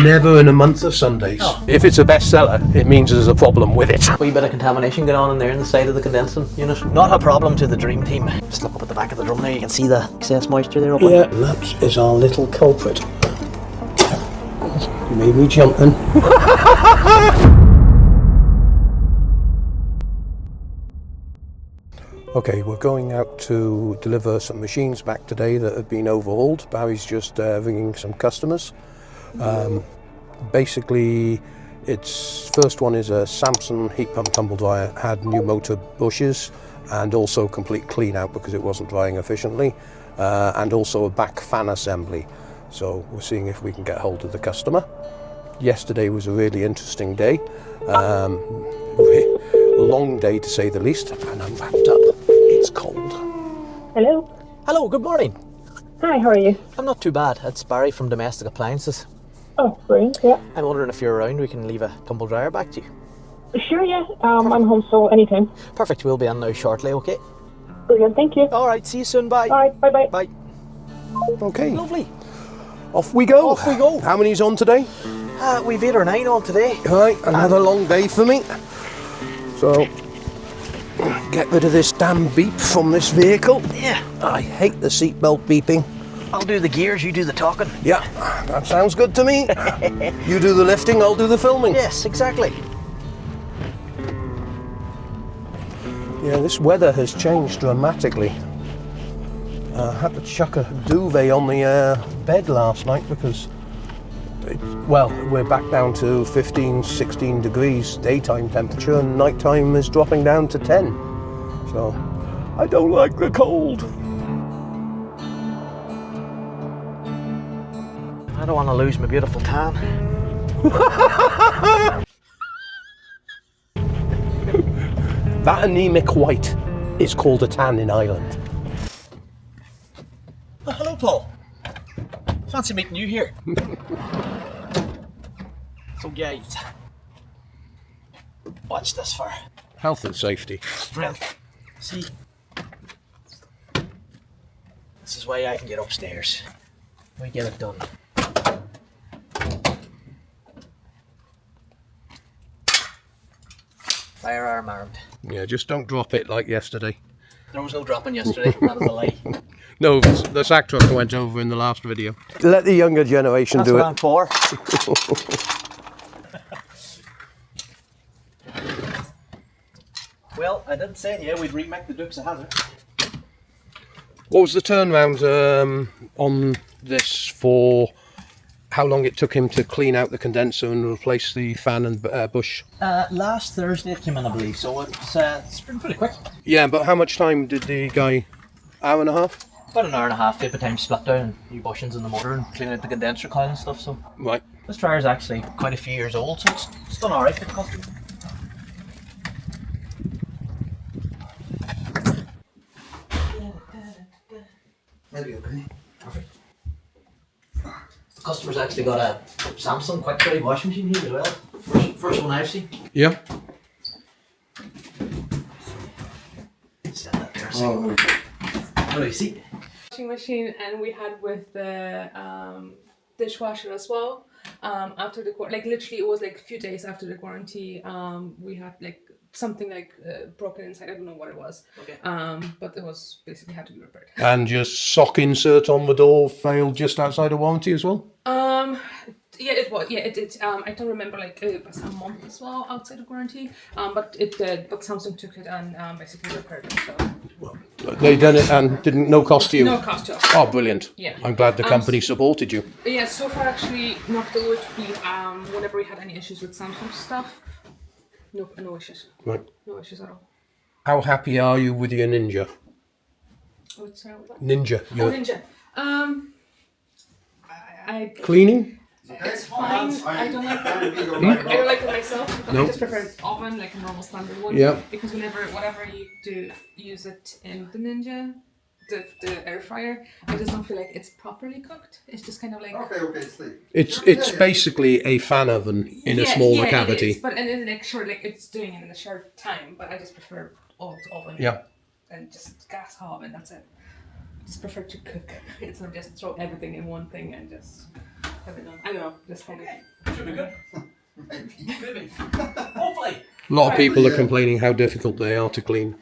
Never in a month of Sundays. Oh. If it's a bestseller, it means there's a problem with it. Wee bit of contamination going on in there in the side of the condensing unit. Not a problem to the dream team. Just look up at the back of the drum there, you can see the excess moisture there. Yeah, that is our little culprit. You made me jump then. Okay, we're going out to deliver some machines back today that have been overhauled. Barry's just ringing some customers. Basically, its first one is a Samsung heat pump tumble dryer, had new motor bushes and also complete clean out because it wasn't drying efficiently, and also a back fan assembly. So we're seeing if we can get hold of the customer. Yesterday was a really interesting day, long day to say the least, and I'm wrapped up. It's cold. Hello. Hello, good morning. Hi, how are you? I'm not too bad. It's Barry from Domestic Appliances. Oh, brilliant, yeah. I'm wondering if you're around, we can leave a tumble dryer back to you. Sure, yeah. I'm home, so anytime. Perfect, we'll be on now shortly, okay? Brilliant, thank you. Alright, see you soon, bye. Alright, bye-bye. Bye. Okay, Lovely. off we go. Off we go. How many's on today? We've 8 or 9 on today. Right, another long day for me. So, get rid of this damn beep from this vehicle. Yeah. I hate the seatbelt beeping. I'll do the gears, you do the talking. Yeah, that sounds good to me. You do the lifting, I'll do the filming. Yes, exactly. Yeah, this weather has changed dramatically. I had to chuck a duvet on the bed last night because, well, we're back down to 15, 16 degrees daytime temperature and nighttime is dropping down to 10. So, I don't like the cold. I don't want to lose my beautiful tan. That anemic white is called a tan in Ireland. Oh, hello, Paul. Fancy meeting you here. So, guys, watch this for Health and safety. strength. See, this is why I can get upstairs. We get it done. Firearm armed. Yeah, just don't drop it like yesterday. There was no dropping yesterday. That was a lie. No, the sack truck went over in the last video. Let the younger generation That's do what it. I'm for. Well, I did say, yeah, we'd remake the Dukes of Hazzard. What was the turnaround on this for how long it took him to clean out the condenser and replace the fan and bush? Last Thursday it came in, I believe, so it's been pretty quick. Yeah, but how much time did the guy? Hour and a half? About an hour and a half, by the time split down and new bushings in the motor and cleaning out the condenser coil and stuff, so. Right. This dryer's actually quite a few years old, so it's done alright for the customer. That'll be okay. Perfect. The customer's actually got a Samsung quick dry washing machine here as well. First one I've seen. Yeah. Stand that there a second. What do you see? Washing machine, and we had with the dishwasher as well. After the like literally it was like a few days after the warranty, we had like something like broken inside. I don't know what it was. Okay. But it was basically had to be repaired. And your sock insert on the door failed just outside of warranty as well? Yeah, it was. Yeah, it did. I don't remember like it was a month as well outside of warranty. But it did. But Samsung took it and basically repaired it. So. They done it and didn't no cost to you? No cost to us. Oh, brilliant. Yeah. I'm glad the company supported you. Yeah, so far actually, knock the wood, we whenever we had any issues with Samsung stuff, no issues. Right. No issues at all. How happy are you with your Ninja? What's that? Ninja. Oh, Your Ninja. I cleaning? it's fine. I don't like it. I don't like it myself. But No. I just prefer an oven, like a normal standard one. Yeah. Because whatever you do, use it in the Ninja, the air fryer, I just don't feel like it's properly cooked. It's just kind of like Okay, sleep. It's basically a fan oven in a smaller cavity. It is, but and then like sure, like it's doing it in a short time. But I just prefer old oven. Yeah. And just gas hob, and that's it. Just prefer to cook. It's not just throw everything in one thing and just. have it done. I don't know, just kind Should be good. Maybe. Hopefully. A lot of people are complaining how difficult they are to clean.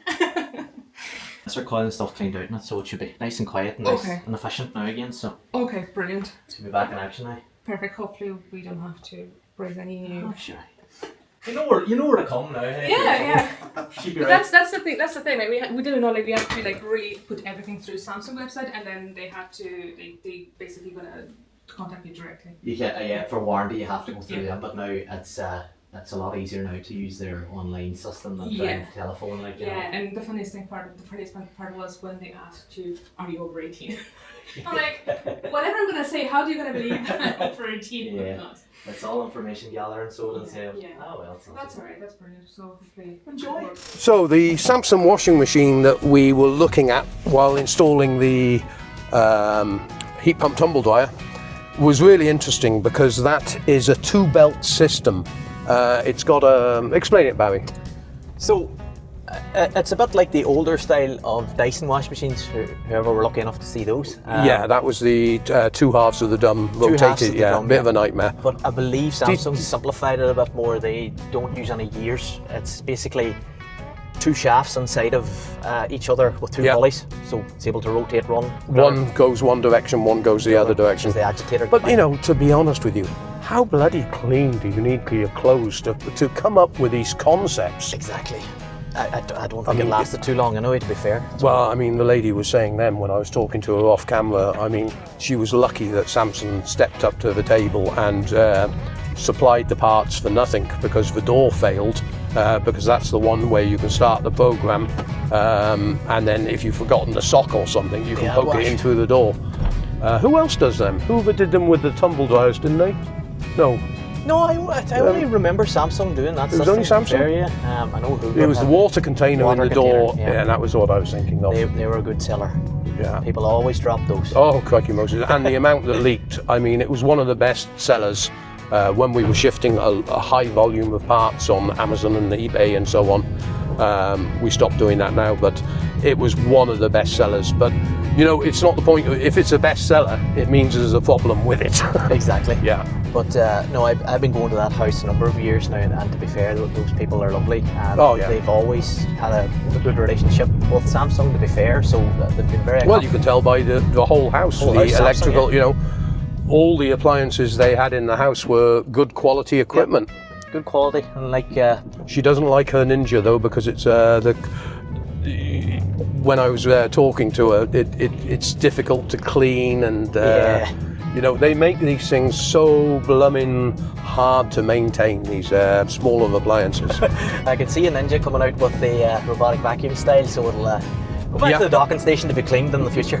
That's our coil and stuff cleaned out, so it should be nice and quiet and nice Okay. and efficient now again. So Okay, brilliant. to be back in action now. Perfect. Hopefully we don't have to bring any new. Oh, sure. You know where to come now. Hey? Yeah. Keep your But that's the thing. That's the thing. Like we didn't know. Like we had to like really put everything through Samsung website, and then they had to. They basically gonna contact you directly. You get for warranty you have to go through them, but now it's a lot easier now to use their online system than Yeah. the telephone. Like you know. Yeah, and the funniest part was when they asked you, "Are you over 18?" I'm like, whatever I'm gonna say, how do you gonna believe that I'm over 18 or Yeah. not? It's all information gathering, so it'll say, Yeah. oh well, it's not That's so alright. That's brilliant. So hopefully Enjoy. So the Samsung washing machine that we were looking at while installing the heat pump tumble dryer was really interesting because that is a 2-belt system. It's got a... Explain it, Barry. So, it's a bit like the older style of Dyson wash machines, whoever were lucky enough to see those. Yeah, that was the 2 halves of the dumb rotated. halves of the dumb, bit of a nightmare. But I believe Samsung simplified it a bit more. They don't use any gears. It's basically 2 shafts inside of each other with 2 pulleys, so it's able to rotate One goes one direction, one goes the other direction. The agitator. But you know, to be honest with you, how bloody clean do you need your clothes to come up with these concepts? Exactly. I don't think it lasted too long, anyway, to be fair. Well, I mean, the lady was saying then when I was talking to her off camera, I mean, she was lucky that Samsung stepped up to the table and supplied the parts for nothing because the door failed, because that's the one where you can start the program, and then if you've forgotten the sock or something, you can poke it in through the door. Who else does them? Hoover did them with the tumble dryers, didn't they? No. No, I only remember Samsung doing that. It was only Samsung? Area. I know Hoover. It was the water container in the door, yeah. and that was what I was thinking of. They were a good seller. Yeah. People always drop those. Oh, crikey Moses. And the amount that leaked, I mean, it was one of the best sellers when we were shifting a high volume of parts on Amazon and eBay and so on. We stopped doing that now, but it was one of the best sellers. But, you know, it's not the point. If it's a bestseller, it means there's a problem with it. Exactly. Yeah. But no, I've been going to that house a number of years now, and to be fair, those people are lovely. And they've always had a good relationship with Samsung, to be fair, so they've been very... Well, you can tell by the whole house, the electrical, Samsung, you know, all the appliances they had in the house were good quality equipment. Yep. Good quality, and like... She doesn't like her Ninja, though, because it's when I was talking to her, it's difficult to clean, and you know, they make these things so blooming hard to maintain, these smaller appliances. I can see a Ninja coming out with the robotic vacuum style, so it'll go back to the docking station to be cleaned in the future.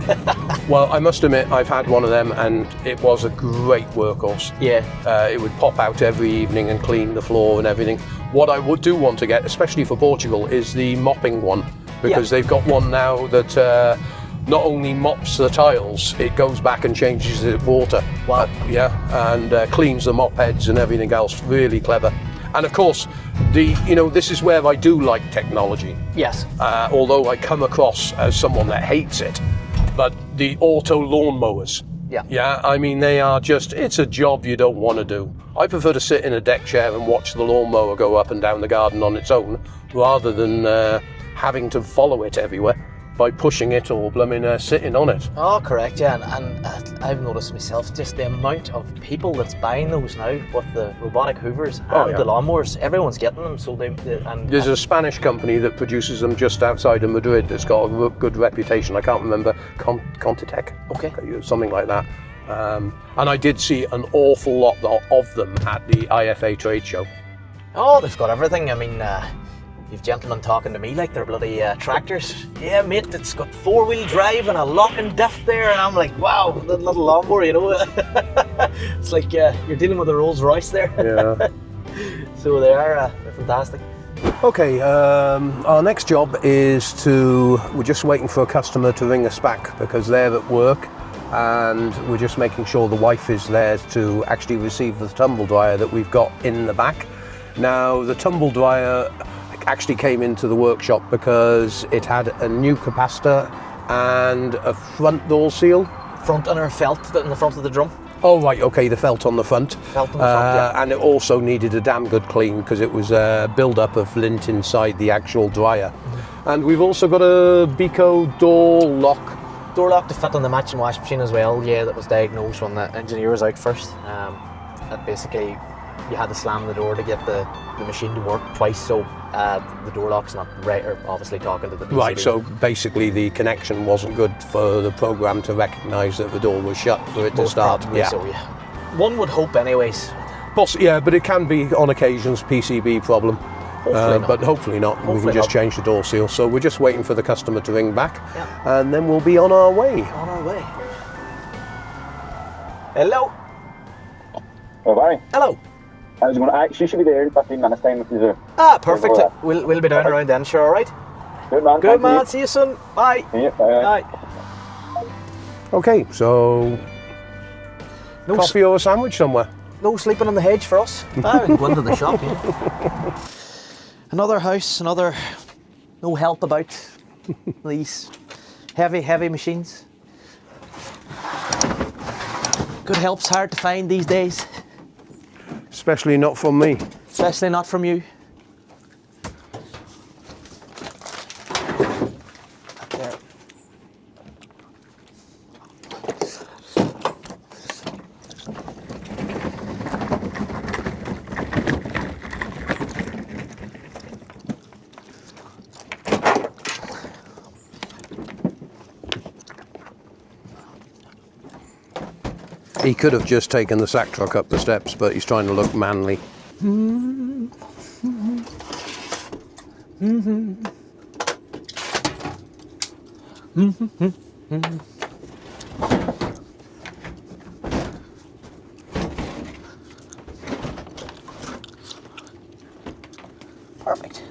Well, I must admit, I've had one of them, and it was a great workhorse. Yeah. It would pop out every evening and clean the floor and everything. What I do want to get, especially for Portugal, is the mopping one, because they've got one now that not only mops the tiles, it goes back and changes the water. Wow. And cleans the mop heads and everything else. Really clever. And of course, this is where I do like technology. Yes. Although I come across as someone that hates it, but the auto lawnmowers. Yeah. Yeah, I mean, they are just, it's a job you don't want to do. I prefer to sit in a deck chair and watch the lawnmower go up and down the garden on its own, rather than having to follow it everywhere by pushing it or sitting on it. Oh, correct, yeah. And I've noticed myself just the amount of people that's buying those now with the robotic hoovers and the lawnmowers. Everyone's getting them, so there's a Spanish company that produces them just outside of Madrid that's got a good reputation. I can't remember, Contitech, something like that. And I did see an awful lot of them at the IFA trade show. Oh, they've got everything. I mean, you've gentlemen talking to me like they're bloody tractors. Yeah, mate, it's got 4-wheel drive and a lock and diff there, and I'm like, wow, that little lawnmower, you know. It's like you're dealing with a Rolls Royce there. Yeah. So they're fantastic. Okay, our next job is we're just waiting for a customer to ring us back because they're at work, and we're just making sure the wife is there to actually receive the tumble dryer that we've got in the back. Now, the tumble dryer actually came into the workshop because it had a new capacitor and a front door seal. Front inner felt in the front of the drum. Oh right, okay, the felt on the front. Felt on the front, yeah. And it also needed a damn good clean because it was a build-up of lint inside the actual dryer. And we've also got a Beko door lock. Door lock to fit on the matching wash machine as well, yeah, that was diagnosed when the engineer was out first. That basically, you had to slam the door to get the machine to work twice, so the door lock's not right, or obviously talking to the PCB. Right, so basically the connection wasn't good for the program to recognise that the door was shut for it to start. Probably so, yeah. One would hope anyways. Yeah, but it can be on occasions PCB problem. Hopefully not. But hopefully not. We can just change the door seal. So we're just waiting for the customer to ring back, and then we'll be on our way. On our way. Hello. Oh, Barry. Hello. I was going to actually should be there in 15 minutes time if you Perfect. We'll be down around then, sure, alright? Good man. Good man, see you soon. Bye. See you. Bye. Bye. Okay, so coffee or a sandwich somewhere? No sleeping on the hedge for us. Go into the shop, yeah. Another house, no help about these heavy machines. Good help's hard to find these days. Especially not from me. Especially not from you. He could have just taken the sack truck up the steps, but he's trying to look manly. Perfect.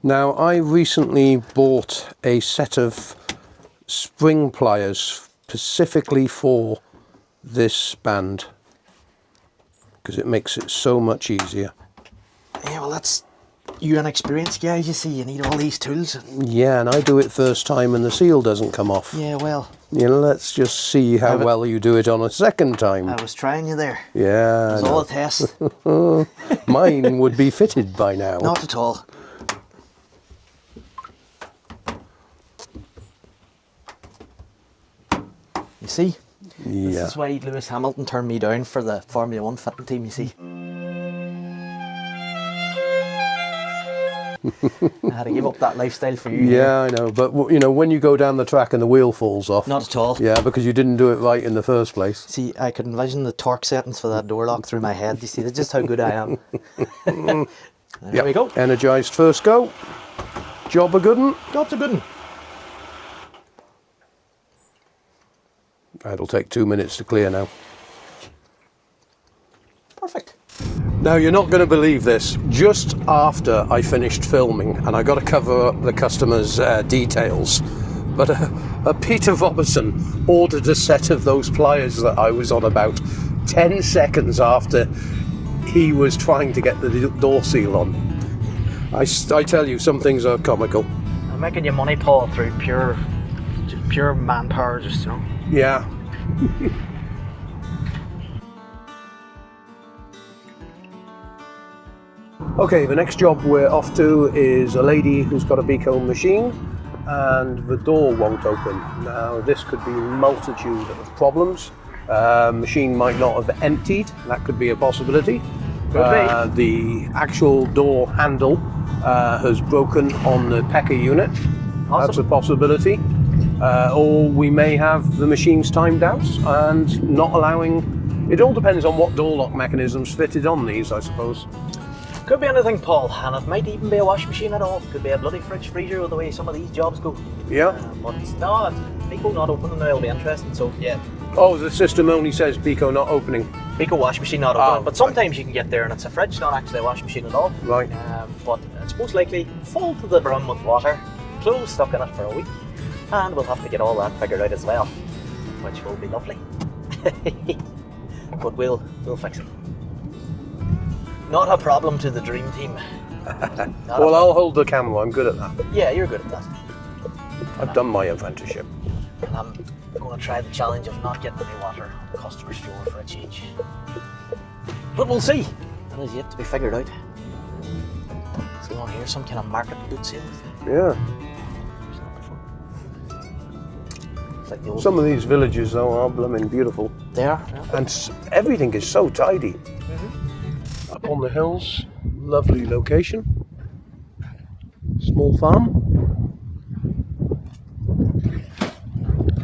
Now, I recently bought a set of spring pliers specifically for this band because it makes it so much easier. Yeah, well, that's you inexperienced guys, you see, you need all these tools. Yeah, and I do it first time and the seal doesn't come off. Yeah, well. You know, let's just see how well you do it on a second time. I was trying you there. Yeah. It was all a test. Mine would be fitted by now. Not at all. You see? Yeah. This is why Lewis Hamilton turned me down for the Formula 1 fitting team, you see. I had to give up that lifestyle for you. Yeah, I know, but you know, when you go down the track and the wheel falls off. Not at all. Yeah, because you didn't do it right in the first place. See, I could envision the torque settings for that door lock through my head. You see, that's just how good I am. There we go. Energised first go. Job a good one. Job's a good one. That'll take 2 minutes to clear now. Perfect. Now, you're not going to believe this. Just after I finished filming, and I got to cover up the customer's details, but a Peter Robertson ordered a set of those pliers that I was on about 10 seconds after he was trying to get the door seal on. I tell you, some things are comical. I'm making you money, Paul, through pure manpower, just, you know. Yeah. Okay, the next job we're off to is a lady who's got a Beko machine and the door won't open. Now, this could be a multitude of problems. Machine might not have emptied, that could be a possibility. The actual door handle has broken on the pecker unit. That's a possibility. Or we may have the machines timed out and not allowing... It all depends on what door lock mechanism's fitted on these, I suppose. Could be anything, Paul, and it might even be a wash machine at all. Could be a bloody fridge freezer with the way some of these jobs go. Yeah. But no, Beko not opening now will be interesting, so yeah. Oh, the system only says Beko not opening. Beko wash machine not opening, but sometimes you can get there and it's a fridge, not actually a wash machine at all. Right. But it's most likely full to the brim with water, clothes stuck in it for a week, and we'll have to get all that figured out as well, which will be lovely. But we'll fix it. Not a problem to the dream team. Well, I'll hold the camera, I'm good at that. Yeah, you're good at that. I've done my apprenticeship. And I'm going to try the challenge of not getting any water on the customer's floor for a change. But we'll see. That is yet to be figured out. See on here, some kind of market boot sale. Yeah. It's like the old... Some of these villages, though, are blooming beautiful. They are, yeah. And everything is so tidy. Up on the hills, lovely location. Small farm.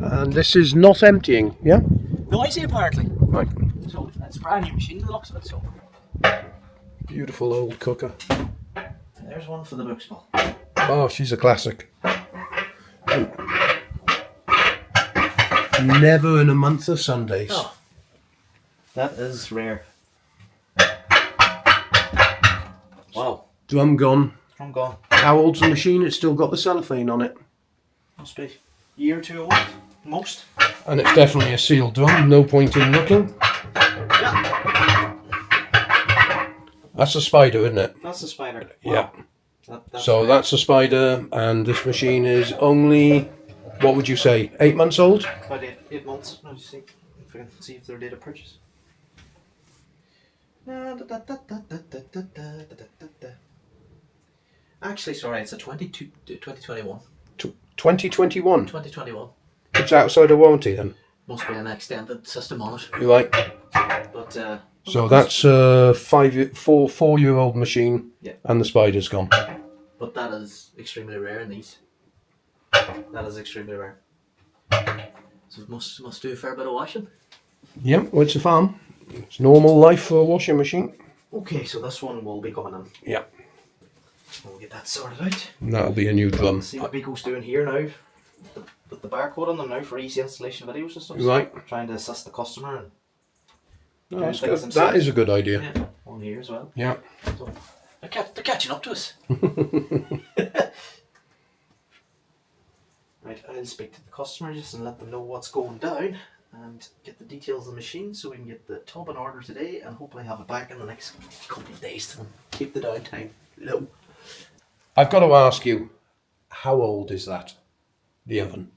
And this is not emptying, yeah? Noisy apparently. Right. So it's a brand new machine, the looks of it, so. Beautiful old cooker. There's one for the books, Paul. Oh, she's a classic. Never in a month of Sundays. Oh. That is rare. Wow. Drum gone. I'm gone. How old's the machine? It's still got the cellophane on it. Must be a year or two old, most. And it's definitely a sealed drum, no point in looking. Yeah. That's a Spider, isn't it? That's the Spider. Wow. Yeah. That's So rare. that's a Spider, and this machine is only, what would you say, 8 months old? About 8 months. Let me see if I can see if they're date of purchase. Actually, sorry, it's a 2021. 2021. 2021. It's outside of warranty then. Must be an extended system on it. You're right. But So that's a 4-year-old machine, yeah. and the Spider's gone. But that is extremely rare in these. That is extremely rare. So it must do a fair bit of washing. Yep, well, it's a farm. It's normal life for a washing machine. Okay, so this one will be coming in. Yeah. We'll get that sorted out. And that'll be a new drum. See what Beko's doing here now. With the barcode on them now for easy installation videos and stuff. Right. Trying to assist the customer and No, that's things good. themselves. That is a good idea. yeah, on here as well. Yeah. So they're catching up to us. Right, I'll speak to the customer just and let them know what's going down and get the details of the machine so we can get the tub in order today and hopefully have it back in the next couple of days to keep the downtime low. I've got to ask you, how old is that? The oven?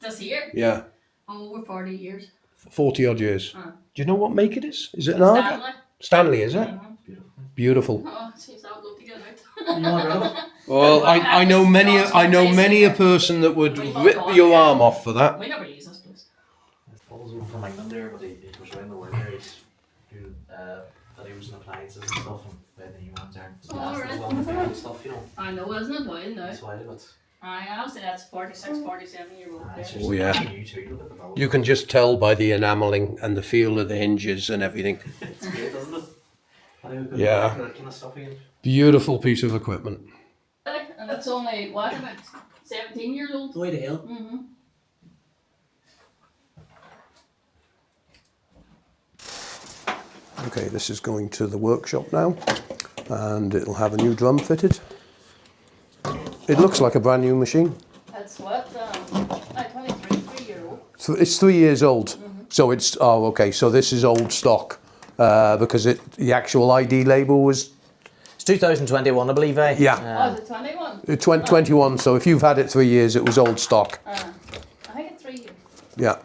This year? Yeah. Over 40 years. 40 odd years. Uh. Do you know what make it is? Is it an Arga? Stanley. Stanley, is it? Mm-hmm. Beautiful. Oh, jeez, I would love to get it You want rid of it? Well, I know many a person that would rip your arm off for that. We never use this place. Paul's over from England there, but he was around the world there. He's doing videos and appliances and stuff, and when he went there, Oh, lasted really? as long as and stuff, you know. I know, isn't it wild now? That's why, but I'll say that's 46, 47-year-old there. it's just Oh, yeah. you too. Look at the build. You can just tell by the enamelling and the feel of the hinges and everything. It's great, isn't it? I think we could Yeah. go back to that kind of stuff again. Beautiful piece of equipment. And it's only, what, about 17 years old? Way to hell. Mm-hmm. Okay, this is going to the workshop now, and it'll have a new drum fitted. It looks like a brand new machine. That's what, 23, 3-year-old. So it's 3 years old. So it's, oh, okay, so this is old stock, because the actual ID label was, It's 2021, I believe, eh? yeah, Oh, is it 21? 2021. So if you've had it 3 years, it was old stock. I think it's 3 years. Yeah.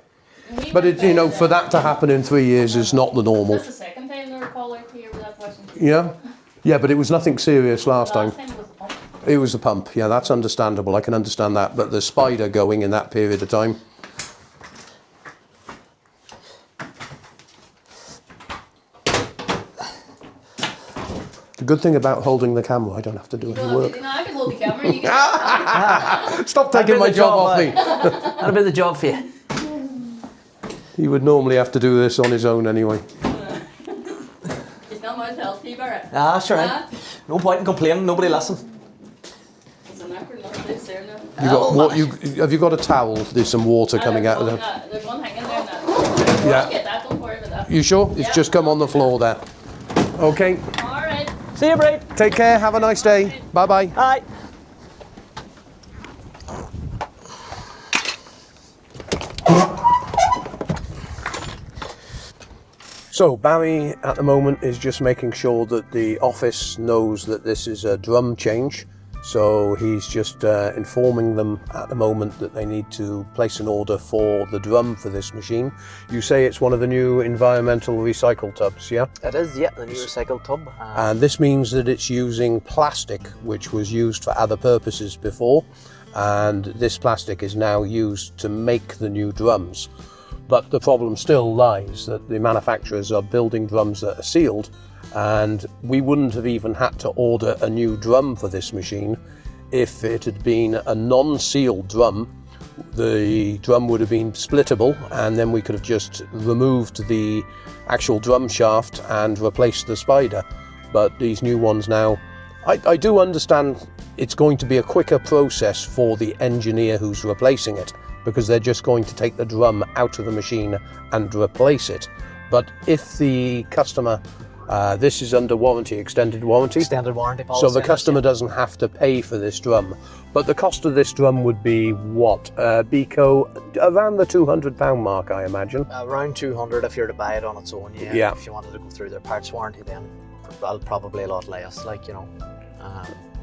We But went it, you know, by for that to happen in 3 years is not the normal. That's the second time they were called out here with that question. Yeah. Yeah, but it was nothing serious last time. Last time was up. It was the pump. Yeah, that's understandable. I can understand that. But the Spider going in that period of time. good thing about holding the camera, I don't have to do any work. No, I can hold the camera. You can. Stop taking my job off me. That'll be the job for you. He would normally have to do this on his own anyway. It's not much help, you Barrett. Ah, sure. No point in complaining. Nobody listen. There's an awkward little place there now. You got what? Have you got a towel? There's some water coming out of there. There's one hanging there. Yeah. Get that, don't worry about that. You sure? It's just come on the floor there. Okay. All right. See you, Brade. Take care. Have a nice day. Bye bye. Bye. So Barry at the moment is just making sure that the office knows that this is a drum change. So he's just informing them at the moment that they need to place an order for the drum for this machine. You say it's one of the new environmental recycle tubs, yeah? It is, yeah, the new recycled tub. And this means that it's using plastic, which was used for other purposes before. And this plastic is now used to make the new drums. But the problem still lies that the manufacturers are building drums that are sealed, and we wouldn't have even had to order a new drum for this machine if it had been a non-sealed drum. The drum would have been splittable, and then we could have just removed the actual drum shaft and replaced the spider. But these new ones now, I do understand it's going to be a quicker process for the engineer who's replacing it, because they're just going to take the drum out of the machine and replace it. But if the customer, this is under warranty, extended warranty. Extended warranty policy. So the customer doesn't have to pay for this drum. But the cost of this drum would be what? Beko, around the £200 mark, I imagine. Around 200 if you're to buy it on its own, yeah. Yeah. If you wanted to go through their parts warranty, then probably a lot less,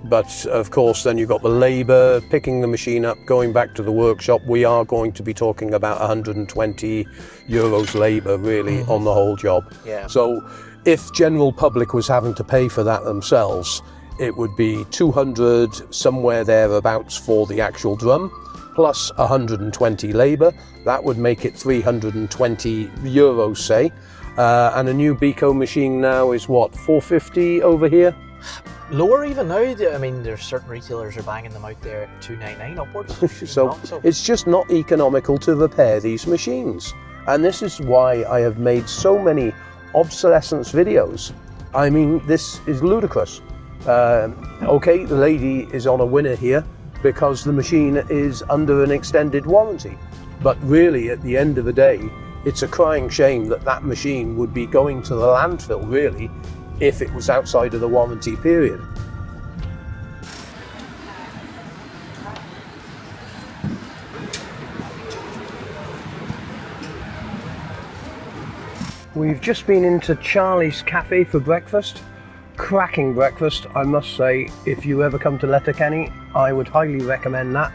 But of course, then you've got the labour, picking the machine up, going back to the workshop. We are going to be talking about 120 euros labour really on the whole job. Yeah. So if general public was having to pay for that themselves, it would be 200 somewhere thereabouts for the actual drum, plus 120 labour. That would make it 320 euros, say. And a new Beko machine now is what, 450 over here? Lower even now. I mean, there's certain retailers are banging them out there at 299 upwards. So it's just not economical to repair these machines. And this is why I have made so many obsolescence videos. I mean, this is ludicrous. Okay, the lady is on a winner here because the machine is under an extended warranty. But really, at the end of the day, it's a crying shame that that machine would be going to the landfill, really, if it was outside of the warranty period. We've just been into Charlie's Cafe for breakfast. Cracking breakfast, I must say. If you ever come to Letterkenny, I would highly recommend that.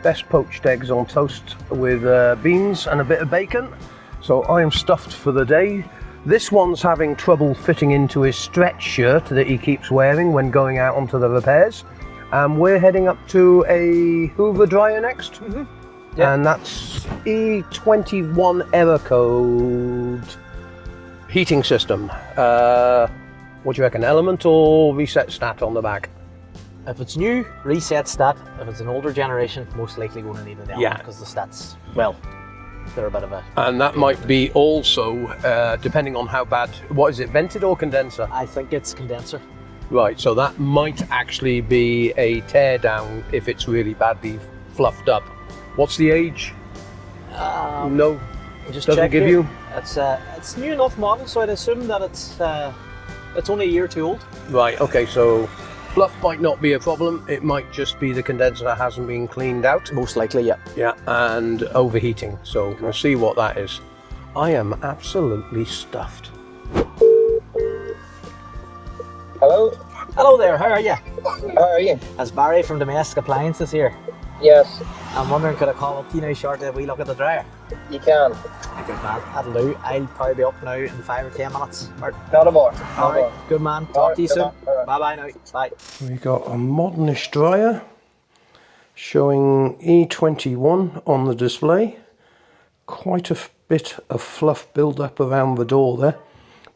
Best poached eggs on toast with beans and a bit of bacon. So I am stuffed for the day. This one's having trouble fitting into his stretch shirt that he keeps wearing when going out onto the repairs. And we're heading up to a Hoover dryer next. Yep. And that's E21 error code heating system. What do you reckon, element or reset stat on the back? If it's new, reset stat. If it's an older generation, most likely going to need an element because the stats, well, they're a bit of a... And that might be also, depending on how bad, what is it, vented or condenser? I think it's condenser. Right, so that might actually be a tear down if it's really badly fluffed up. What's the age? No, just doesn't give here. you? It's new enough model, so I'd assume that it's only a year or two old. Right, okay, so fluff might not be a problem. It might just be the condenser that hasn't been cleaned out. Most likely, yeah. Yeah, and overheating. So we'll see what that is. I am absolutely stuffed. Hello? Hello there, how are you? How are you? As Barry from Domestic Appliances here. Yes, I'm wondering, could I call up to you now shortly if we look at the dryer? you can. Good man, that'll do. I'll probably be up now in 5 or 10 minutes. Not a more. Alright, good man. Talk to you soon. Alright. Bye bye now. Bye. We got a modernish dryer showing E21 on the display. Quite a bit of fluff build up around the door there,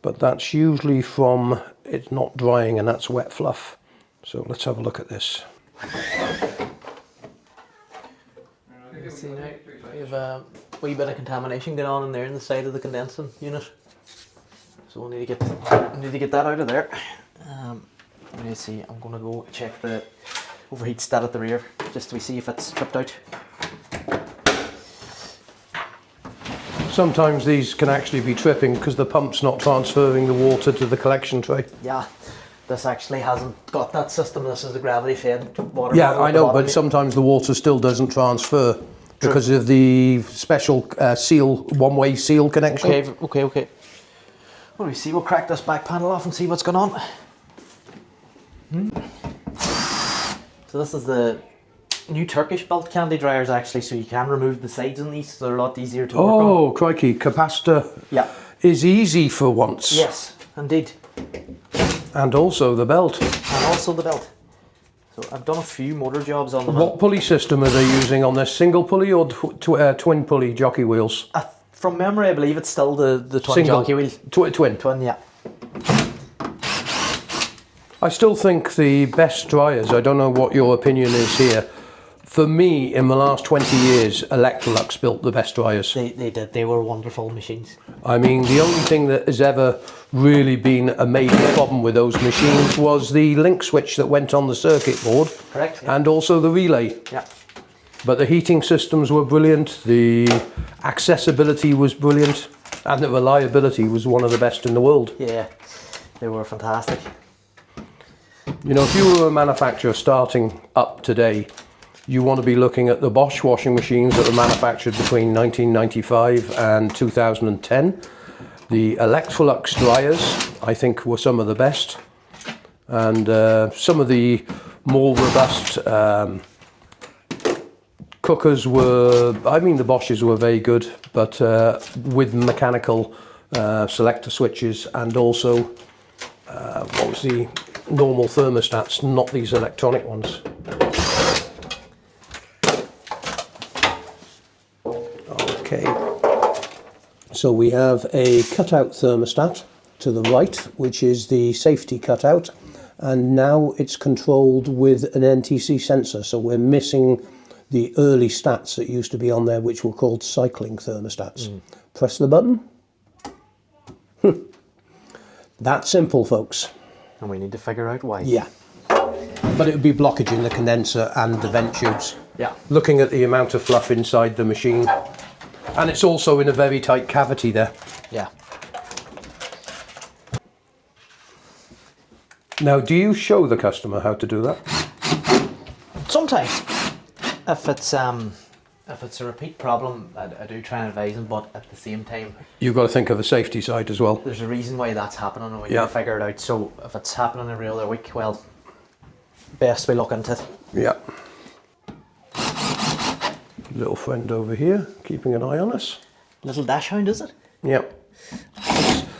but that's usually from it's not drying, and that's wet fluff. So let's have a look at this. See now, we have a wee bit of contamination going on in there in the side of the condensing unit. So we'll need to get that out of there. Let me see, I'm going to go check the overheat stat at the rear, just to see if it's tripped out. Sometimes these can actually be tripping because the pump's not transferring the water to the collection tray. Yeah, this actually hasn't got that system. This is the gravity fed water. Yeah, bottle I at the know, bottom. but sometimes the water still doesn't transfer because of the special seal, one-way seal connection. Okay. What do we see? We'll crack this back panel off and see what's going on. So this is the new Turkish built candy dryers actually, so you can remove the sides on these, so they're a lot easier to work on. Oh, crikey, Capacitor Yeah. is easy for once. Yes, indeed. And also the belt. And also the belt. So I've done a few motor jobs on them. What pulley system are they using on this? Single pulley or twin pulley jockey wheels? From memory, I believe it's still the twin Single. jockey wheel. Twin. Twin, yeah. I still think the best dryers, I don't know what your opinion is here, for me, in the last 20 years, Electrolux built the best dryers. They did. They were wonderful machines. I mean, the only thing that has ever really been a major problem with those machines was the link switch that went on the circuit board. Correct. Yeah. And also the relay. Yeah. But the heating systems were brilliant, the accessibility was brilliant, and the reliability was one of the best in the world. Yeah, they were fantastic. You know, if you were a manufacturer starting up today, you want to be looking at the Bosch washing machines that were manufactured between 1995 and 2010. The Electrolux dryers, I think, were some of the best. And some of the more robust cookers were, I mean, the Bosches were very good, but with mechanical selector switches, and also, what was the normal thermostats, not these electronic ones. Okay, so we have a cutout thermostat to the right, which is the safety cutout, and now it's controlled with an NTC sensor, so we're missing the early stats that used to be on there, which were called cycling thermostats. Press the button. That simple, folks. And we need to figure out why. Yeah. But it would be blockage in the condenser and the vent tubes. Yeah. Looking at the amount of fluff inside the machine. And it's also in a very tight cavity there. Yeah. Now, do you show the customer how to do that? Sometimes, if it's a repeat problem, I do try and advise them, but at the same time, You've got to think of the safety side as well. there's a reason why that's happening, and we Yeah. need to figure it out. So if it's happening every other week, well, best we look into it. Yeah. Little friend over here, keeping an eye on us. Little dash hound, is it? Yep.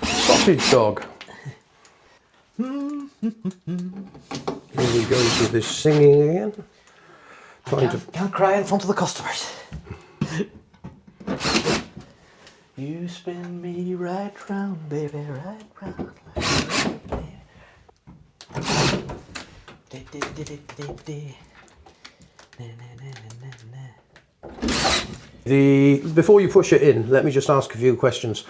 Sausage dog. Here he goes with his singing again. Trying to. Can't cry in front of the customers. You spin me right round, baby, right round. Before you push it in, let me just ask a few questions.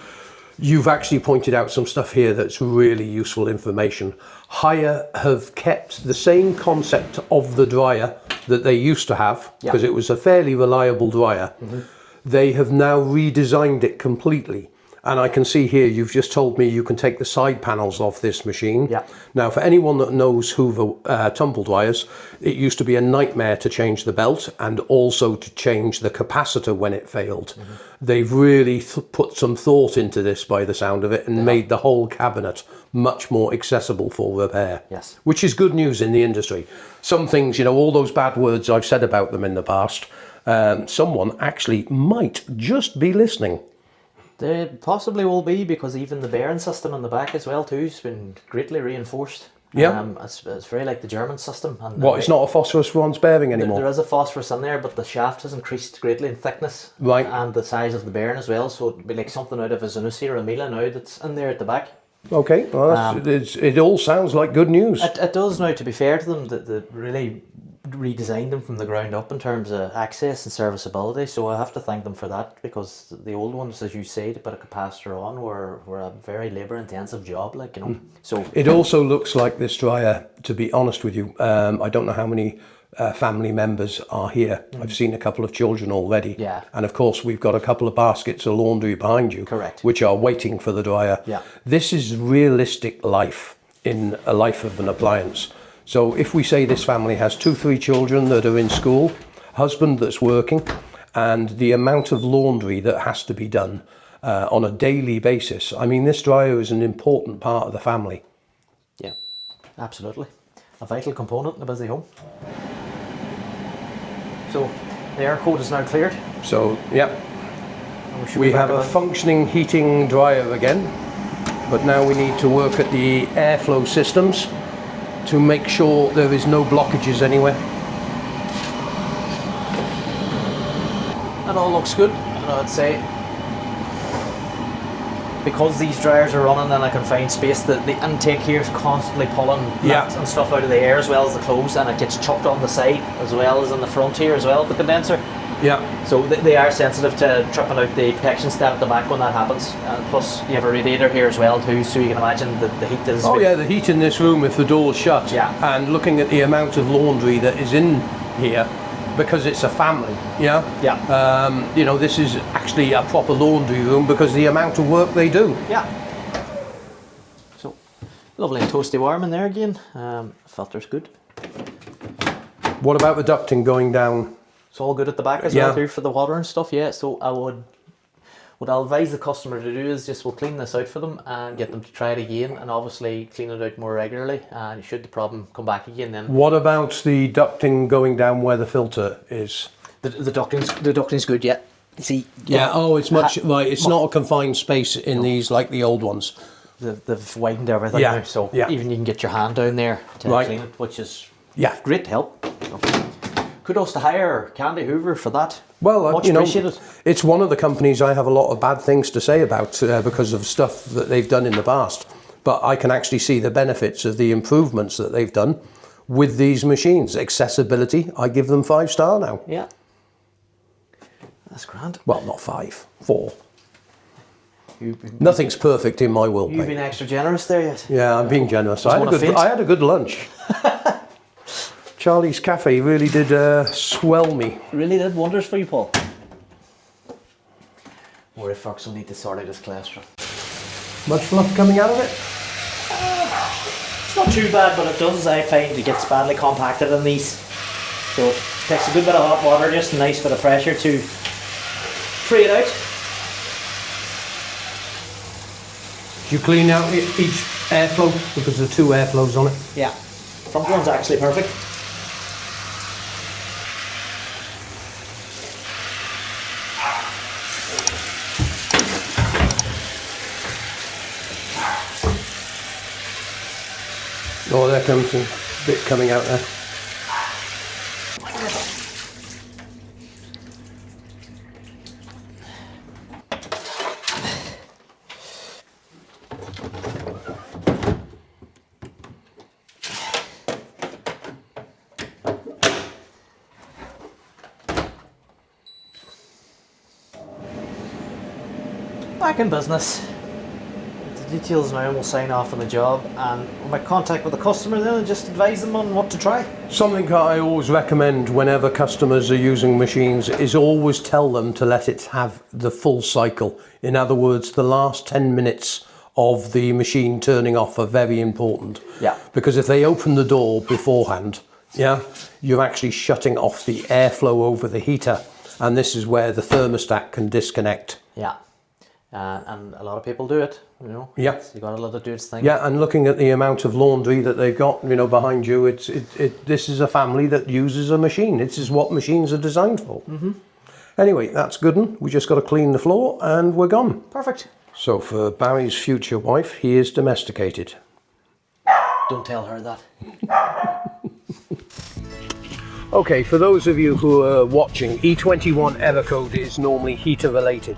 You've actually pointed out some stuff here that's really useful information. Haier have kept the same concept of the dryer that they used to have, because it was a fairly reliable dryer. They have now redesigned it completely. And I can see here, you've just told me you can take the side panels off this machine. Yeah. Now, for anyone that knows Hoover tumble dryers, it used to be a nightmare to change the belt and also to change the capacitor when it failed. They've really put some thought into this by the sound of it, and made the whole cabinet much more accessible for repair. Yes. Which is good news in the industry. Some things, you know, all those bad words I've said about them in the past, someone actually might just be listening. There possibly will be, because even the bearing system on the back as well too has been greatly reinforced. Yeah. It's very like the German system. And What, it's not a phosphorus bronze bearing anymore? There is a phosphorus in there, but the shaft has increased greatly in thickness. Right. And the size of the bearing as well, so it'd be like something out of a Zanussi or a Miele now that's in there at the back. Okay, well, it all sounds like good news. It does now, to be fair to them, that they really redesigned them from the ground up in terms of access and serviceability, so I have to thank them for that, because the old ones, as you say, to put a capacitor on were a very labour intensive job, like, you know. So it also looks like this dryer, to be honest with you, I don't know how many family members are here. I've seen a couple of children already. Yeah. And of course we've got a couple of baskets of laundry behind you. Correct. Which are waiting for the dryer. Yeah. This is realistic life in a life of an appliance. So if we say this family has 2-3 children that are in school, husband that's working, and the amount of laundry that has to be done on a daily basis, I mean, this dryer is an important part of the family. yeah, absolutely. A vital component in a busy home. So the air code is now cleared. So, yeah, And we be back have a on. functioning heating dryer again, but now we need to work at the airflow systems to make sure there is no blockages anywhere. That all looks good, and I'd say because these dryers are running in a confined space, the intake here is constantly pulling nuts and stuff out of the air as well as the clothes, and it gets chucked on the side as well as in the front here as well, the condenser. Yeah. So they are sensitive to tripping out the protection stat at the back when that happens. And plus you have a radiator here as well too, so you can imagine that the heat is... Oh yeah, the heat in this room if the door's shut. Yeah. And looking at the amount of laundry that is in here, because it's a family, yeah? Yeah. You know, this is actually a proper laundry room because the amount of work they do. Yeah. So, lovely and toasty warm in there again. Filter's good. What about the ducting going down? It's all good at the back as Yeah. well too for the water and stuff, yeah. So I would, what I'll advise the customer to do is just we'll clean this out for them and get them to try it again, and obviously clean it out more regularly, and should the problem come back again then. What about the ducting going down where the filter is? The ducting's good, yeah. See, Yeah, oh, it's much, right, it's not a confined space in these like the old ones. they've widened everything Yeah, now, so yeah. even you can get your hand down there to Right. clean it, which is Yeah. great help. So, kudos to Hire Candy Hoover for that. Well, much you know, appreciated. it's one of the companies I have a lot of bad things to say about because of stuff that they've done in the past. But I can actually see the benefits of the improvements that they've done with these machines. Accessibility, I give them 5-star now. Yeah, that's grand. Well, not 5, 4. You've been, Nothing's perfect in my world, you've mate. been extra generous there yet. Yeah, I'm being generous. I wanna faint. had a good lunch. Charlie's Cafe really did swell me. Really did wonders for you, Paul. Worry folks will need to sort out his cholesterol. Much fluff coming out of it? It's not too bad, but it does, I find, it gets badly compacted in these. So it takes a good bit of hot water, just a nice bit of pressure to free it out. Do you clean out each airflow? Because there are 2 airflows on it. Yeah, front one's actually perfect. Oh, there comes a bit coming out there. Back in business. The details now, we'll sign off on the job, and we'll make contact with the customer then and just advise them on what to try. Something that I always recommend whenever customers are using machines is always tell them to let it have the full cycle. In other words, the last 10 minutes of the machine turning off are very important. Yeah. Because if they open the door beforehand, yeah, you're actually shutting off the airflow over the heater, and this is where the thermostat can disconnect. Yeah. And a lot of people do it, you know. Yeah. You gotta let it do its thing. Yeah, and looking at the amount of laundry that they've got, you know, behind you, this is a family that uses a machine. This is what machines are designed for. Mm-hmm. Anyway, that's good. We just got to clean the floor and we're gone. Perfect. So for Barry's future wife, he is domesticated. Don't tell her that. Okay, for those of you who are watching, E21 error code is normally heater related.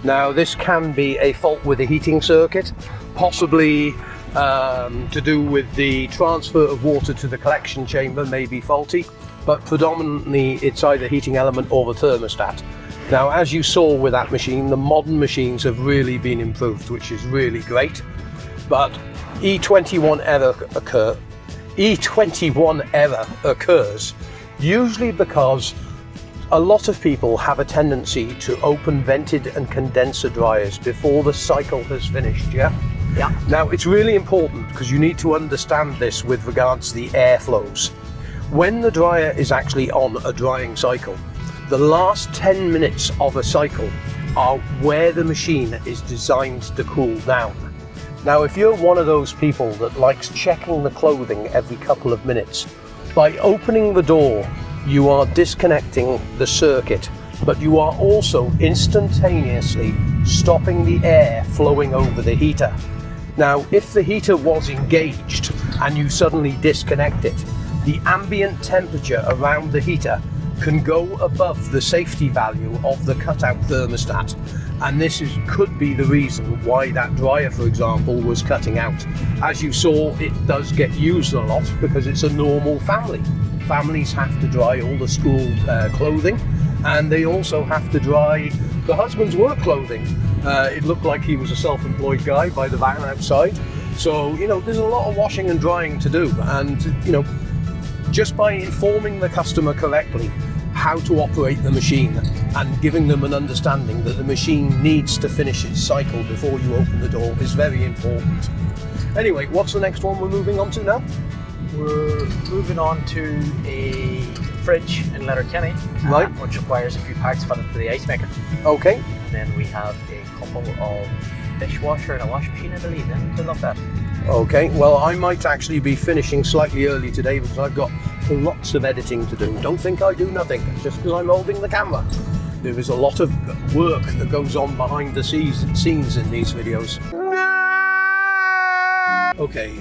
Now this can be a fault with the heating circuit, possibly to do with the transfer of water to the collection chamber may be faulty, but predominantly it's either heating element or the thermostat. Now as you saw with that machine, the modern machines have really been improved, which is really great, but E21 error occurs usually because a lot of people have a tendency to open vented and condenser dryers before the cycle has finished, yeah? Yeah. Now it's really important because you need to understand this with regards to the airflows. When the dryer is actually on a drying cycle, the last 10 minutes of a cycle are where the machine is designed to cool down. Now if you're one of those people that likes checking the clothing every couple of minutes, by opening the door you are disconnecting the circuit, but you are also instantaneously stopping the air flowing over the heater. Now if the heater was engaged and you suddenly disconnect it, the ambient temperature around the heater can go above the safety value of the cutout thermostat, and this could be the reason why that dryer, for example, was cutting out. As you saw, it does get used a lot because it's a normal family. Families have to dry all the school clothing, and they also have to dry the husband's work clothing. It looked like he was a self-employed guy by the van outside, so you know there's a lot of washing and drying to do, and you know, just by informing the customer correctly how to operate the machine and giving them an understanding that the machine needs to finish its cycle before you open the door is very important. Anyway, what's the next one we're moving on to now? We're moving on to a fridge in Letterkenny, Right. which requires a few parts fitted to the ice maker. Okay, And then we have a couple of dishwasher and a wash machine, I believe, then to look at. okay, well I might actually be finishing slightly early today because I've got lots of editing to do. Don't think I do nothing just because I'm holding the camera. There is a lot of work that goes on behind the scenes in these videos. Okay,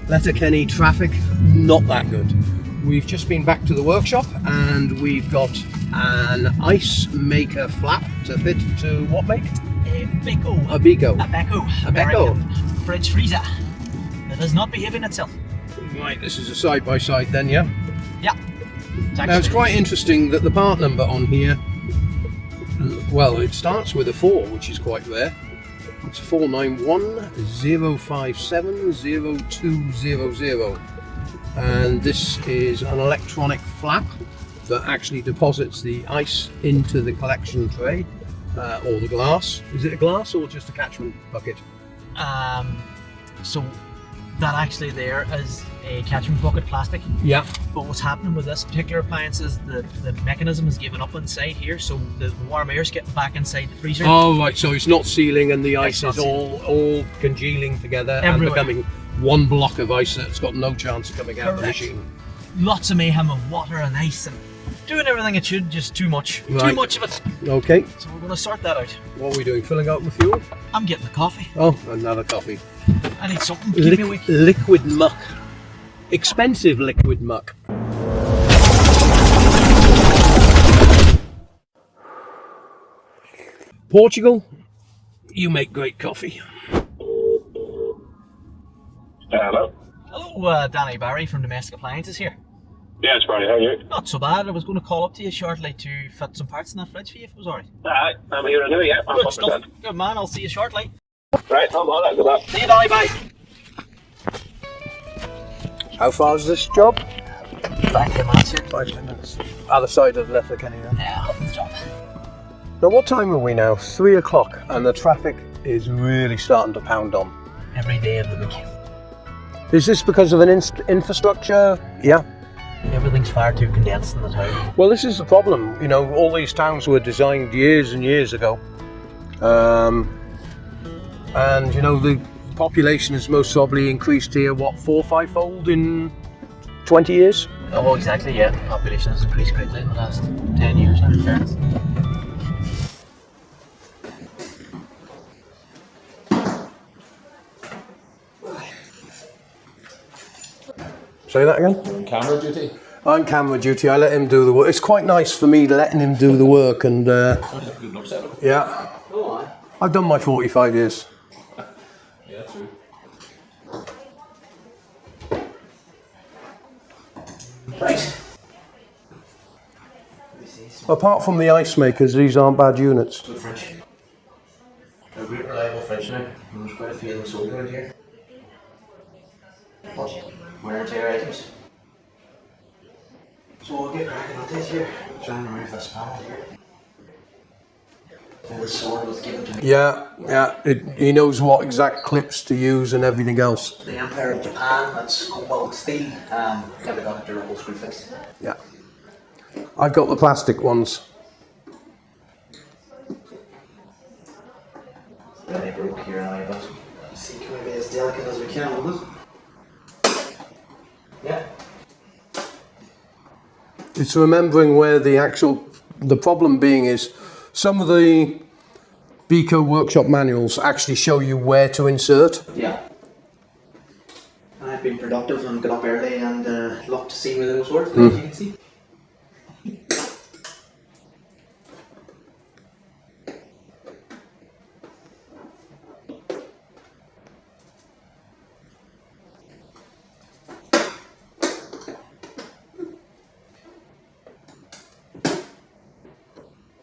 Letterkenny traffic, not that good. We've just been back to the workshop and we've got an ice maker flap to fit to what make? A Beko. A Beko. A Beko. A Beko. American fridge freezer. That is not behaving itself. Right, this is a side-by-side then, yeah? Yeah. Now it's quite interesting that the part number on here, well, it starts with a 4, which is quite rare. It's 491-057-0200, and this is an electronic flap that actually deposits the ice into the collection tray, or the glass. Is it a glass or just a catchment bucket? So that actually there is a catchment bucket plastic. Yeah. But what's happening with this particular appliance is the mechanism is given up inside here, so the warm air is getting back inside the freezer. Oh right, so it's not sealing and the ice It's is not all congealing together Everywhere. and becoming one block of ice that's got no chance of coming out of the Correct. machine. Lots of mayhem of water and ice and doing everything it should, just too much. Right. Too much of it. Okay, So we're going to sort that out. what are we doing? Filling up with fuel? I'm getting the coffee. Oh, another coffee. I need something to keep me awake. Liquid muck. Expensive liquid muck. Portugal, you make great coffee. Hello. Hello, Danny Barry from Domestic Appliances here. Yeah, it's Barney. How are you? Not so bad. I was going to call up to you shortly to fit some parts in that fridge for you if it was alright. I'm here now. Yeah, I'm Good stuff. Good man. I'll see you shortly. Right, I'm on it. Good luck. See you, Danny. Bye. How far is this job? 5 minutes here. 5 minutes. Other side of Letterkenny then. Yeah, up the job. Now what time are we now? 3 o'clock and the traffic is really starting to pound on. Every day of the week. Is this because of an infrastructure? Yeah. Everything's far too condensed in the town. Well, this is the problem. You know, all these towns were designed years and years ago. And, you know, the population has most probably increased here, what, 4 or 5-fold in 20 years? Oh, exactly, yeah. The population has increased greatly in the last 10 years, in fairness. Say that again? Camera duty. On camera duty, I let him do the work. It's quite nice for me letting him do the work, and yeah, I've done my 45 years. Yeah, true. Right. Apart from the ice makers, these aren't bad units. Good French. A great reliable French now. There's quite a few of them sold around here. But wear and tear items. So I'll get cracking on this here. Try and remove this panel here. And the sword was given to me. Yeah, he knows what exact clips to use and everything else. The Empire of Japan, that's cobalt steel. Never got a durable screw fix. Yeah. I've got the plastic ones. They broke here now, but see, can we be as delicate as we can with it? Yeah. It's remembering where the problem being is some of the Beko workshop manuals actually show you where to insert. Yeah. I've been productive and got up early and looked to see where those were, as you can see.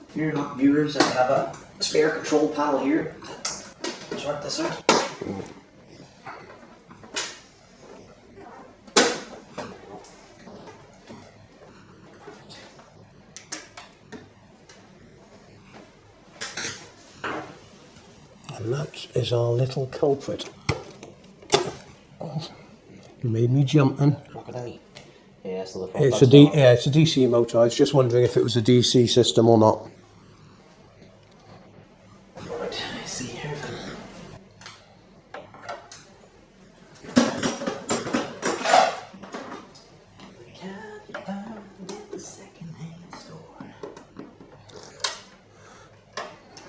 If you're not viewers, I have a spare control panel here. Sort this out. And that is our little culprit. You made me jump then. Crocodile. Yeah, so the front It's a DC motor. I was just wondering if it was a DC system or not. Right, I see here.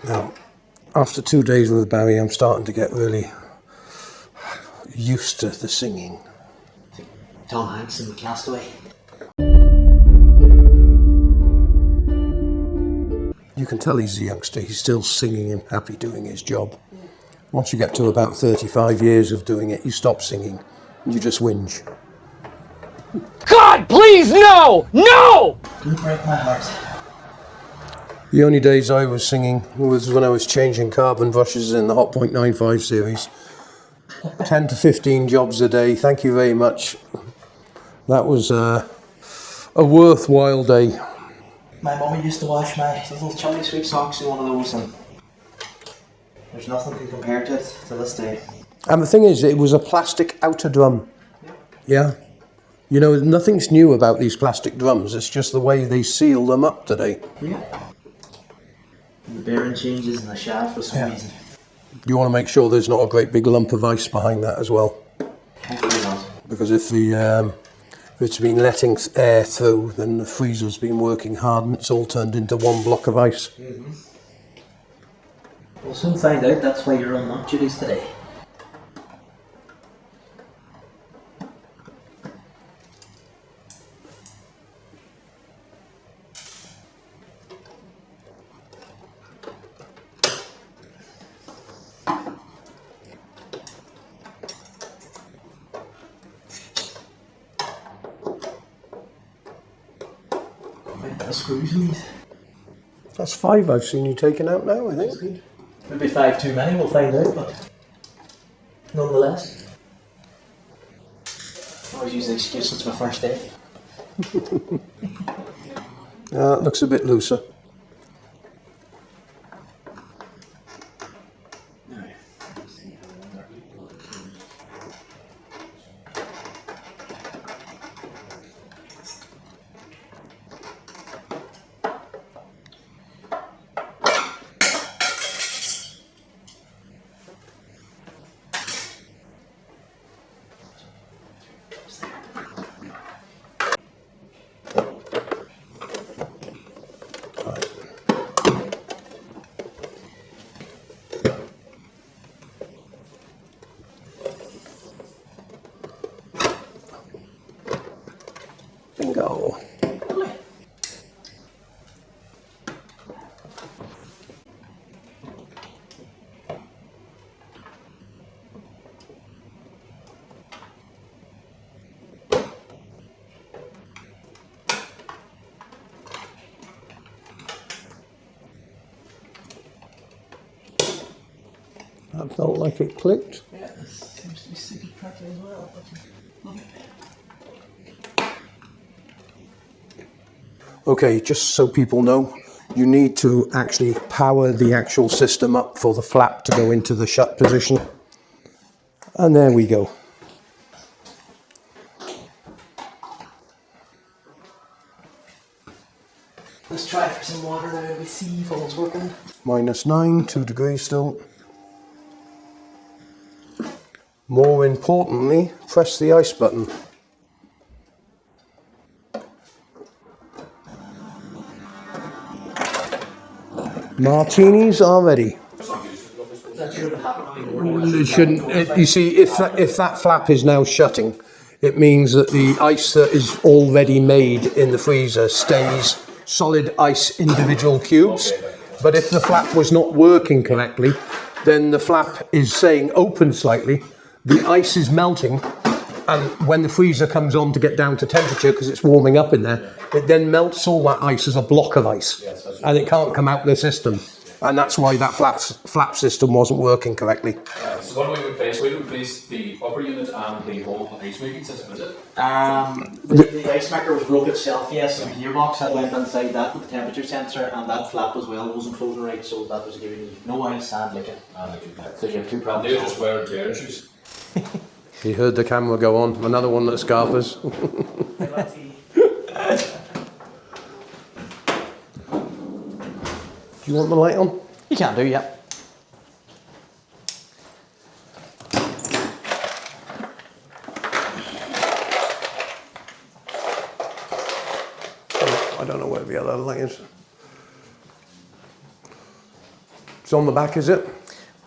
Now, after 2 days with Barry, I'm starting to get really used to the singing. Tom Hanks in the Castaway. You can tell he's a youngster. He's still singing and happy doing his job. Once you get to about 35 years of doing it, you stop singing. You just whinge. God, please, no! No! Don't break my heart. The only days I was singing was when I was changing carbon brushes in the Hot Point 95 series. 10 to 15 jobs a day. Thank you very much. That was a worthwhile day. My mummy used to wash my little chummy sweep socks in one of those, and there's nothing can compare to it to this day. And the thing is, it was a plastic outer drum. Yeah. You know, nothing's new about these plastic drums. It's just the way they seal them up today. Yeah. And the bearing changes and the shaft was so easy. You want to make sure there's not a great big lump of ice behind that as well. Hopefully not. Because if it's been letting air through, then the freezer's been working hard and it's all turned into one block of ice. Mm-hmm. We'll soon find out. That's why you're on night duties today. Screws in these. That's 5 I've seen you taking out now, I think. Maybe 5 too many, we'll find out, but nonetheless. I always use the excuse it's my first day. It looks a bit looser. go. That felt like it clicked. Yeah, this seems to be sticking correctly as well. Okay, just so people know, you need to actually power the actual system up for the flap to go into the shut position. And there we go. Let's try for some water now. We see if all's working. -9, 2 degrees still. More importantly, press the ice button. Martinis are ready. That shouldn't happen anymore. It shouldn't. You see, if that flap is now shutting, it means that the ice that is already made in the freezer stays solid ice individual cubes. But if the flap was not working correctly, then the flap is saying open slightly, the ice is melting, and when the freezer comes on to get down to temperature, because it's warming up in there, it then melts all that ice as a block of ice, and it can't come out the system. And that's why that flap system wasn't working correctly. So what do we replace? We replaced the upper unit and the whole ice making system, is it? The ice maker was broke itself, yes, and the gearbox had went inside that with the temperature sensor, and that flap as well wasn't closing right, so that was giving you no ice and leaking. So you have two problems. They're just wear and tear issues. You heard the camera go on, another one that's Scarpa's. Do you want the light on? You can do, yeah. I don't know where the other light is. It's on the back, is it?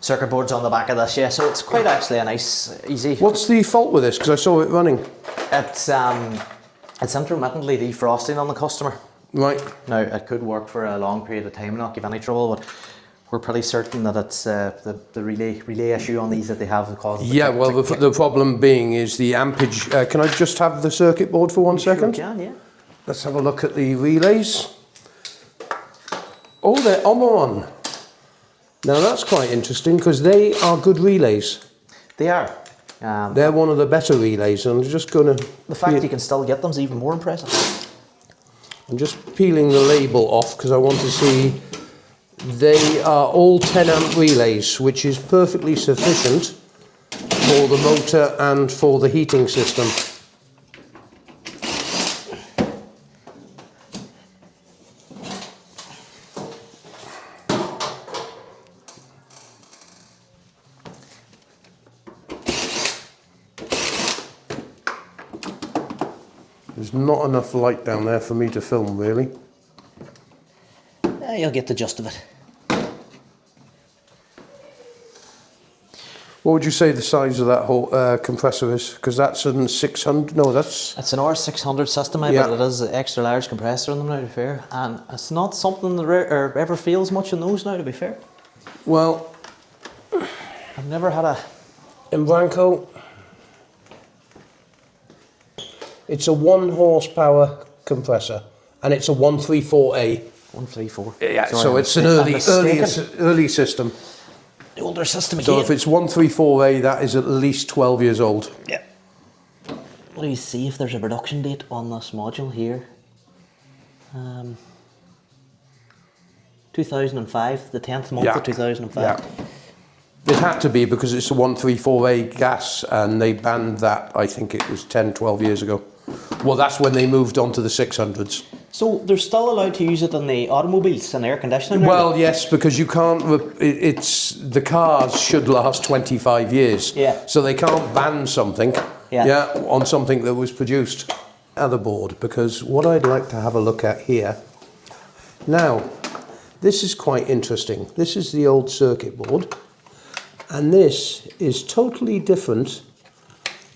Circuit board's on the back of this, yeah, so it's quite actually a nice, easy. What's the fault with this? Because I saw it running. It's intermittently defrosting on the customer. Right. Now, it could work for a long period of time and not give any trouble, but we're pretty certain that it's the relay issue on these that they have caused. Yeah, well, the problem being is the ampage. Can I just have the circuit board for 1 second? Sure can, yeah. Let's have a look at the relays. Oh, they're on. Now that's quite interesting because they are good relays. They are. They're one of the better relays, and I'm just going to... The fact you can still get them is even more impressive. I'm just peeling the label off because I want to see. They are all 10 amp relays, which is perfectly sufficient for the motor and for the heating system. There's not enough light down there for me to film, really. You'll get the gist of it. What would you say the size of that whole compressor is? Because that's an 600. No, that's. It's an R600 system, but it is an extra large compressor in them now, to be fair. And it's not something that ever fails much in those now, to be fair. Well, I've never had a. In Blanco, it's a 1 horsepower compressor, and it's a 134A. 134. Yeah, Sorry, so it's an early system. The older system again. So if it's 134A, that is at least 12 years old. Yeah. Let me see if there's a production date on this module here. 2005, the 10th month of 2005. Yeah. It had to be because it's a 134A gas, and they banned that, I think it was 10, 12 years ago. Well, that's when they moved on to the 600s. So they're still allowed to use it in the automobiles and air conditioning? Well, yes, because you can't. It's the cars should last 25 years. Yeah. So they can't ban something. Yeah. On something that was produced. Other board, because what I'd like to have a look at here. Now, this is quite interesting. This is the old circuit board, and this is totally different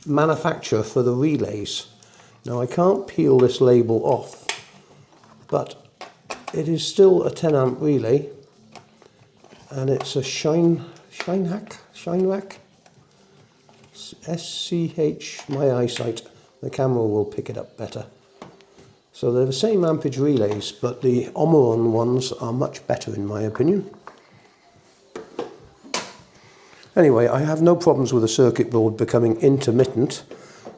manufacture for the relays. Now I can't peel this label off, but it is still a 10 amp relay, and it's a Shine Rack. SCH, my eyesight, the camera will pick it up better. So they're the same ampage relays, but the Omron ones are much better in my opinion. Anyway, I have no problems with a circuit board becoming intermittent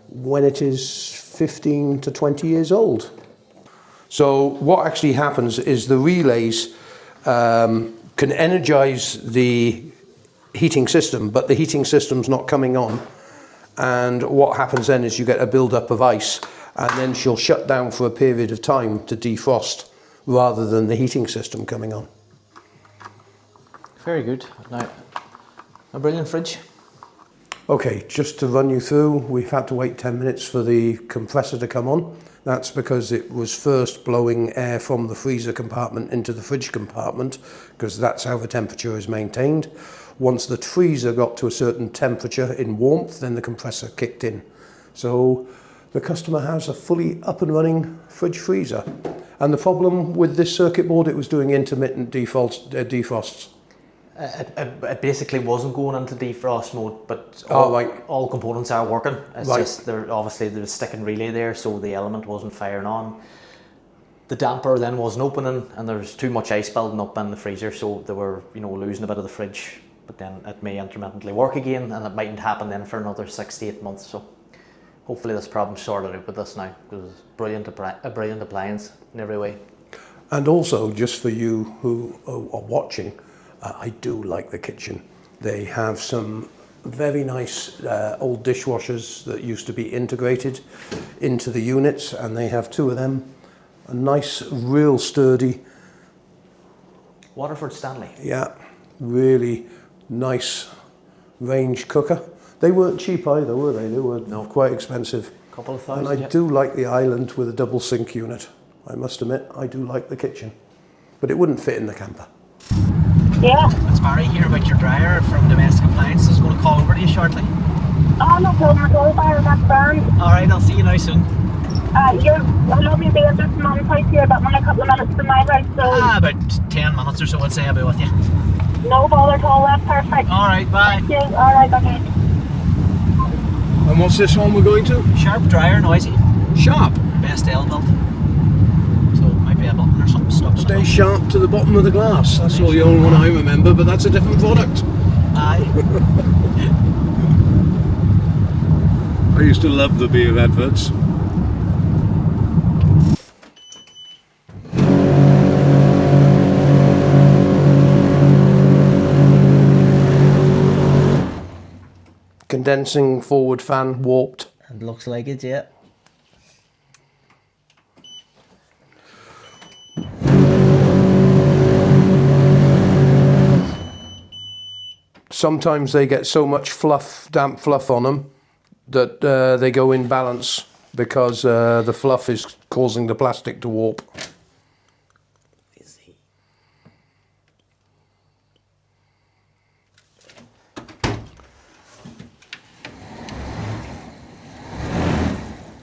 when it is 15 to 20 years old. So what actually happens is the relays can energize the heating system, but the heating system's not coming on. And what happens then is you get a build-up of ice, and then she'll shut down for a period of time to defrost, rather than the heating system coming on. Very good. Now, a brilliant fridge. Okay, just to run you through, we've had to wait 10 minutes for the compressor to come on. That's because it was first blowing air from the freezer compartment into the fridge compartment, because that's how the temperature is maintained. Once the freezer got to a certain temperature in warmth, then the compressor kicked in. So the customer has a fully up and running fridge freezer. And the problem with this circuit board, it was doing intermittent defrosts. It basically wasn't going into defrost mode, but right. all components are working. It's Right. just obviously there's a sticking relay there, so the element wasn't firing on. The damper then wasn't opening, and there's too much ice building up in the freezer, so they were, losing a bit of the fridge. But then it may intermittently work again, and it mightn't happen then for another 6 to 8 months. So hopefully this problem's sorted out with this now, because it's a brilliant appliance in every way. And also, just for you who are watching, I do like the kitchen. They have some very nice old dishwashers that used to be integrated into the units, and they have 2 of them. A nice, real sturdy. Waterford Stanley. Yeah, really nice range cooker. They weren't cheap either, were they? They were quite expensive. Couple of thousand. And I do like the island with a double sink unit. I must admit, I do like the kitchen. But it wouldn't fit in the camper. Yeah. It's Barry here about your dryer from Domestic Appliances. Going to call over to you shortly. Oh, no problem at all, Byron, that's grand. Alright, I'll see you now soon. You're a lovely day at this mom's house here, but only a couple of minutes from my house, so... About 10 minutes or so, I'd say I'll be with you. No bother at all, that's perfect. Alright, bye. Thank you, alright, okay. And what's this one we're going to? Sharp dryer, noisy. Sharp. Best L built. So it might be a button or something stuck. Stay sharp to the bottom of the glass. That's all the old one I remember, but that's a different product. Aye. I used to love the beer adverts. Condensing forward fan warped. It looks like it, yeah. Sometimes they get so much fluff, damp fluff on them, that they go in balance because the fluff is causing the plastic to warp.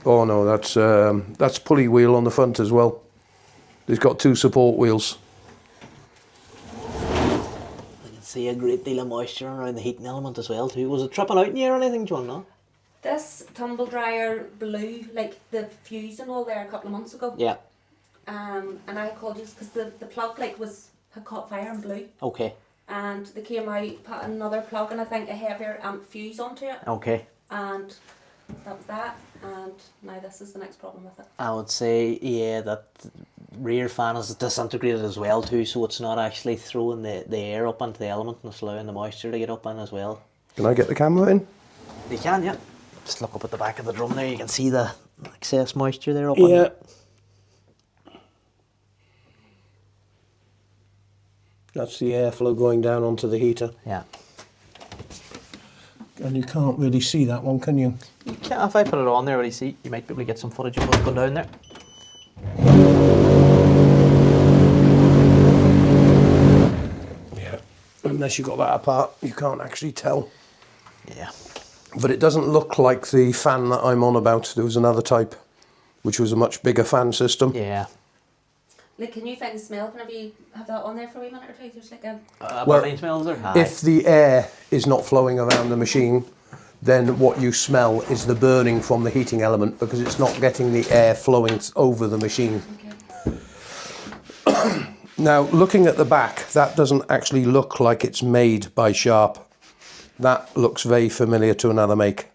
Oh no, that's pulley wheel on the front as well. It's got 2 support wheels. I can see a great deal of moisture around the heating element as well too. Was it tripping out in you or anything, John? No? This tumble dryer blew like the fuse and all there a couple of months ago. Yeah. And I called you because the plug like had caught fire and blew. Okay. And they came out, put another plug and I think a heavier amp fuse onto it. Okay. And that was that. And now this is the next problem with it. I would say, yeah, that rear fan is disintegrated as well too, so it's not actually throwing the air up into the element and it's allowing the moisture to get up in as well. Can I get the camera in? You can, yeah. Just look up at the back of the drum there, you can see the excess moisture there up Yeah. That's the airflow going down onto the heater. Yeah. And you can't really see that one, can you? You can, if I put it on there, you might be able to get some footage of what's going down there. Yeah. Unless you got that apart, you can't actually tell. Yeah. But it doesn't look like the fan that I'm on about. There was another type. which was a much bigger fan system. Yeah. Like, can you find the smell whenever you have that on there for a wee minute or two? There's like a... Well, Berlin smells there? if the air is not flowing around the machine, then what you smell is the burning from the heating element, because it's not getting the air flowing over the machine. Okay. Now, looking at the back, that doesn't actually look like it's made by Sharp. That looks very familiar to another make.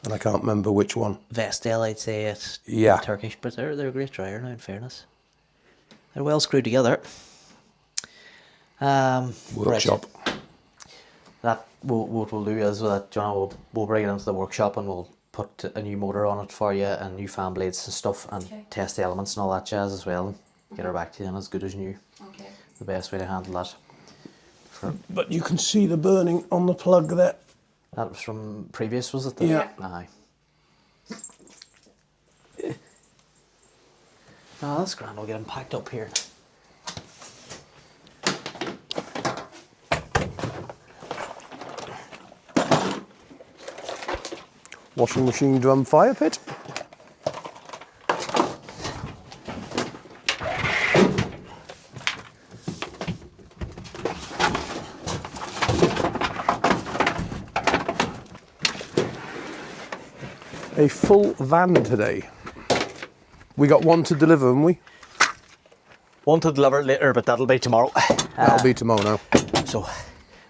And I can't remember which one. Vestel, I'd say it's Yeah. Turkish, but they're a great dryer now, in fairness. They're well screwed together. Workshop. Right. That what we'll do is that, you know, we'll bring it into the workshop and we'll put a new motor on it for you and new fan blades and stuff, and test the elements and all that jazz as well. And get her back to you and as good as new. Okay. The best way to handle that. But you can see the burning on the plug there. That was from previous, was it? Yeah. Aye. Oh, that's grand. We'll get them packed up here. Washing machine drum fire pit. A full van today. We got one to deliver, haven't we? One to deliver later, but that'll be tomorrow. That'll be tomorrow now. So,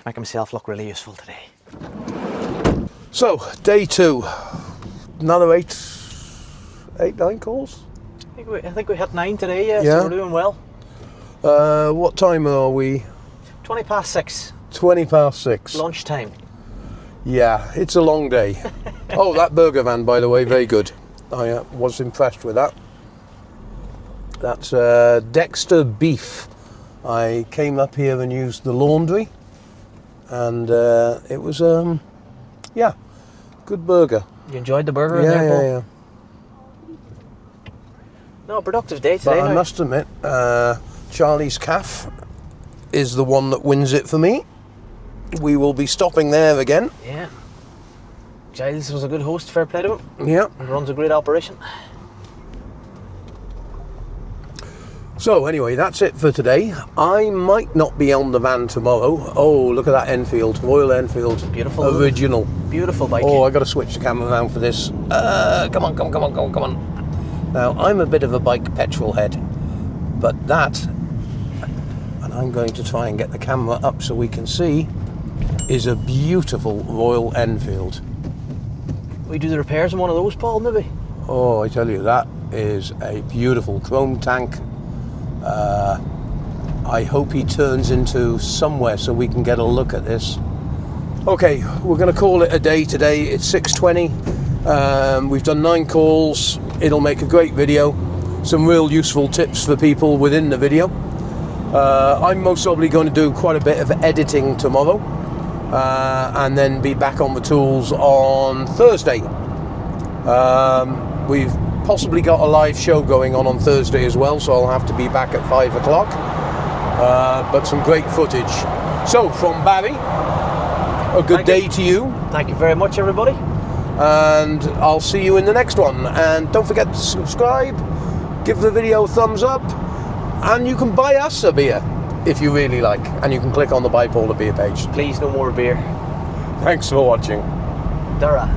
make myself look really useful today. So, day 2. Another 9 calls? I think we hit 9 today, yeah, Yeah. so we're doing well. What time are we? 20 past 6, 20 past 6. lunchtime. Yeah, it's a long day. Oh, that burger van, by the way, very good. I was impressed with that. That's Dexter Beef. I came up here and used the laundry, and it was, yeah, good burger. You enjoyed the burger in Yeah, there, Paul? yeah. No, productive day But today. I now. must admit, Charlie's Calf is the one that wins it for me. We will be stopping there again. Yeah. Giles was a good host, fair play to him. Yeah. He runs a great operation. So anyway, that's it for today. I might not be on the van tomorrow. Oh, look at that Enfield, Royal Enfield. Beautiful. Original. Beautiful bike. Oh, I got to switch the camera around for this. Come on. Now, I'm a bit of a bike petrol head, but that, and I'm going to try and get the camera up so we can see, is a beautiful Royal Enfield. We do the repairs on one of those, Paul, maybe? Oh, I tell you, that is a beautiful chrome tank. I hope he turns into somewhere so we can get a look at this. Okay, we're going to call it a day today. It's 6:20. We've done 9 calls. It'll make a great video. Some real useful tips for people within the video. I'm most probably going to do quite a bit of editing tomorrow, and then be back on the tools on Thursday. We've possibly got a live show going on Thursday as well, so I'll have to be back at 5 o'clock. But some great footage. So, from Barry, a good day to you. Thank you very much, everybody. And I'll see you in the next one. And don't forget to subscribe, give the video a thumbs up, and you can buy us a beer if you really like. And you can click on the Buy Paul a Beer page. Please, no more beer. Thanks for watching. Dara.